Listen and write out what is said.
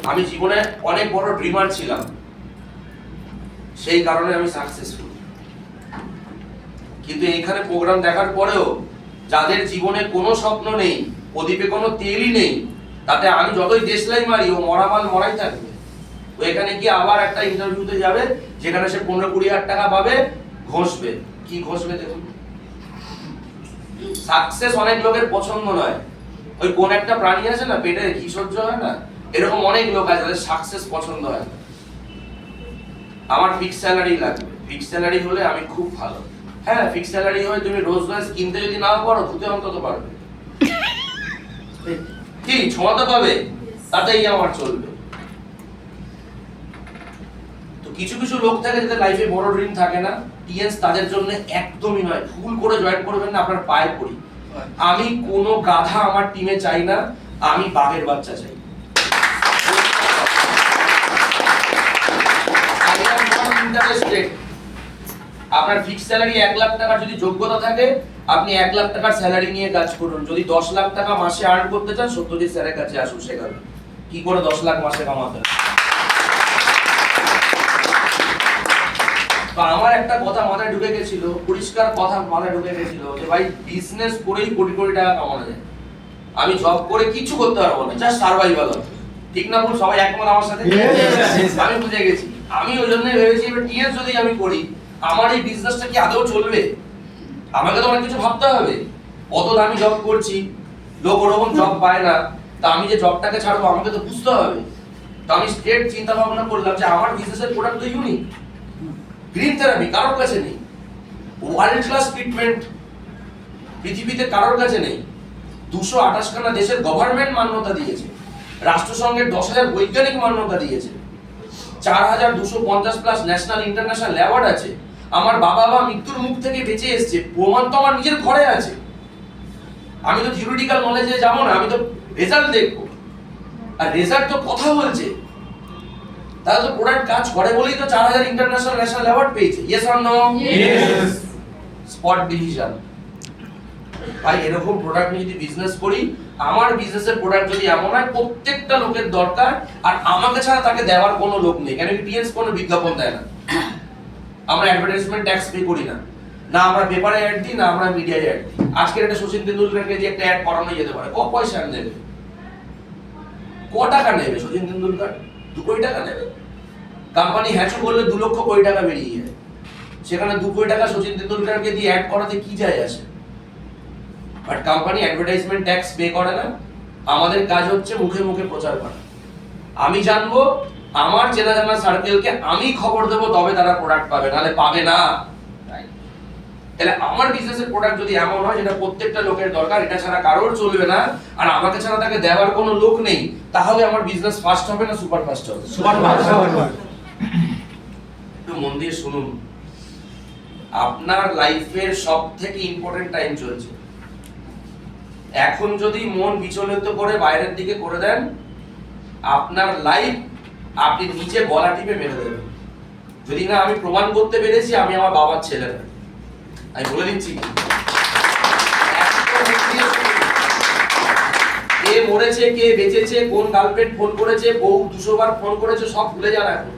আমি জীবনে অনেক বড় ড্রিমার ছিলাম, সেই কারণে আমি সাকসেসফুল। কিন্তু এইখানে প্রোগ্রাম দেখার পরেও যাদের জীবনে কোনো স্বপ্ন নেই, প্রদীপে কোনো তেলই নেই, তাতে আমি যতই দেশলাই মারি ও মরা মাল মরাই থাকবে। ও এখানে গিয়ে আবার একটা ইন্টারভিউতে যাবে যেখানে সে 15-20 হাজার টাকা পাবে, ঘষবে। কি ঘষবে দেখুন? সাকসেস অনেক লোকের পছন্দ নয়। ওই কোন একটা প্রাণী আছে না, পেটের ঘি সহ্য হয় না, এরকম অনেক লোক আছে যাদের সাকসেস পছন্দ হয় না। আমার ফিক্স স্যালারি লাগবে, ফিক্স স্যালারি হলে আমি খুব ভালো। হ্যাঁ, ফিক্স স্যালারি হয় তুমি রোজ রোজ কিনতে যদি নাও পারো, ধুতে অন্তত পারবে। কি ছোঁয়াতে পাবে, তাতেই আমার চলবে। তো কিছু কিছু লোক থাকে যাদের লাইফে বড় ড্রিম থাকে না, টিএনস তাদের জন্য একদমই নয়। ভুল করে জয়েন করবেন না, আপনার পায়ে পড়ি। আমি কোনো গাধা আমার টিমে চাই না, আমি বাঘের বাচ্চা চাই। আপনার ফিক্স স্যালারি 1 লাখ টাকার যদি যোগ্যতা থাকে, আপনি 1 লাখ টাকার স্যালারি নিয়ে কাজ করুন। যদি 10 লাখ টাকা মাসে আর্ন করতে চান, সত্যজিৎ স্যারের কাছে আসুন, শেখাবেন কি করে 10 লাখ মাসে কামাতে হয়। তো আমার একটা কথা মাথায় ঢুকে গেছিল, পরিষ্কার কথা মাথায় ঢুকে গেছিল যে ভাই বিজনেস করেই কোটি কোটি টাকা কামানো যায়। আমি জব করে কিছু করতে পারবো না, জাস্ট সার্ভাইভাল হবে। ঠিক না ভুল? সবাই একমত আমার সাথে? আমি বুঝে গেছি। আমি ওই জন্যই ভেবেছি এবার টিএস যদি আমি করি, আমার এই বিজনেসটা কি আদৌ চলবে? আমাকে তো অনেক কিছু ভাবতে হবে। কত দামি জব করছি, লোক ওরকম জব পায় না, তা আমি যে জবটাকে ছাড়বো আমাকে তো বুঝতে হবে। তো আমি স্ট্রেট চিন্তা ভাবনা করলাম যে আমার বিজনেসের প্রোডাক্ট তো ইউনিক। গ্রিন থেরাপি কারোর কাছে নেই, ওয়ার্ল্ড ক্লাস ট্রিটমেন্ট পৃথিবীতে কারোর কাছে নেই। 228 খানা দেশের গভর্নমেন্ট মান্যতা দিয়েছে, রাষ্ট্রসংঘের 10,000 বৈজ্ঞানিক মান্যতা দিয়েছে, 4,250 প্লাস ন্যাশনাল ইন্টারন্যাশনাল অ্যাওয়ার্ড আছে। আমার বাবা মা মৃত্যুর মুখ থেকে বেঁচে এসেছে, প্রমাণ তো আমার নিজের ঘরে আছে। আমি তো থিওরিটিক্যাল নলেজে যাবো না, আমি তো রেজাল্ট দেখবো, আর রেজাল্ট তো কথা বলছে। তাহলে তো প্রোডাক্ট কাজ করে বলেই তো 4,000 ইন্টারন্যাশনাল ন্যাশনাল অ্যাওয়ার্ড পেয়েছে। Yes or no? Yes. Spot decision. ভাই এরকম প্রোডাক্ট নিয়ে যদি বিজনেস করি, আমার বিজনেসের প্রোডাক্ট যদি এমন হয় প্রত্যেকটা লোকের দরকার, আর আমাকে ছাড়া তাকে দেওয়ার কোনো লোক নেই। কেন কি টিএনস কোনো বিজ্ঞাপন দেয় না, আমরা অ্যাডভার্টাইজমেন্ট ট্যাক্স পে করি না, না আমরা পেপারে অ্যাড দিই, না আমরা মিডিয়ায় অ্যাড দিই। আজকের একটা শচীন তেন্ডুলকরকে দিয়ে একটা অ্যাড করানো যেতে পারে, কত পয়সা নেবে? ক টাকা নেবে শচীন তেন্ডুলকর? 2 কোটি টাকা নেবে। কোম্পানি হ্যাচু করলে 2 লক্ষ কোটি টাকা বেরিয়ে যায়। সেখানে 2 কোটি টাকা শচীন তেন্ডুলকরকে দিয়ে অ্যাড করাতে কি যায় আসে? But company advertisement tax pay করে না। আমাদের কাজ হচ্ছে মুখে মুখে প্রচার করা। আমি জানবো, আমার চেনা জানা সার্কেলকে আমি খবর দেবো, তবে তারা প্রোডাক্ট পাবে, নাহলে পাবে না। তাহলে আমার বিজনেসের প্রোডাক্ট যদি এমন হয় যেটা প্রত্যেকটা লোকের দরকার, এটা ছাড়া কারোর চলবে না, আর আমাকে ছাড়া তাকে দেওয়ার কোনো লোক নেই, তাহলে আমার বিজনেস ফাস্ট হবে না সুপার ফাস্ট হবে? সুপার ফাস্ট হবে। একটু মন দিয়ে শুনুন, আপনার লাইফের সবথেকে ইম্পর্টেন্ট টাইম চলছে। এখন যদি মন বিচলিত করে বাইরের দিকে করে দেন, আপনার লাইফ আপনি নিচে গলা টিপে মেরে দেবেন। যদি না আমি প্রমাণ করতে পেরেছি আমি আমার বাবার ছেলে না, আমি বলে দিচ্ছি কে মরেছে, কে বেঁচেছে, কোন গার্লফ্রেন্ড ফোন করেছে, বউ 200 বার ফোন করেছে, সব ভুলে যান এখন।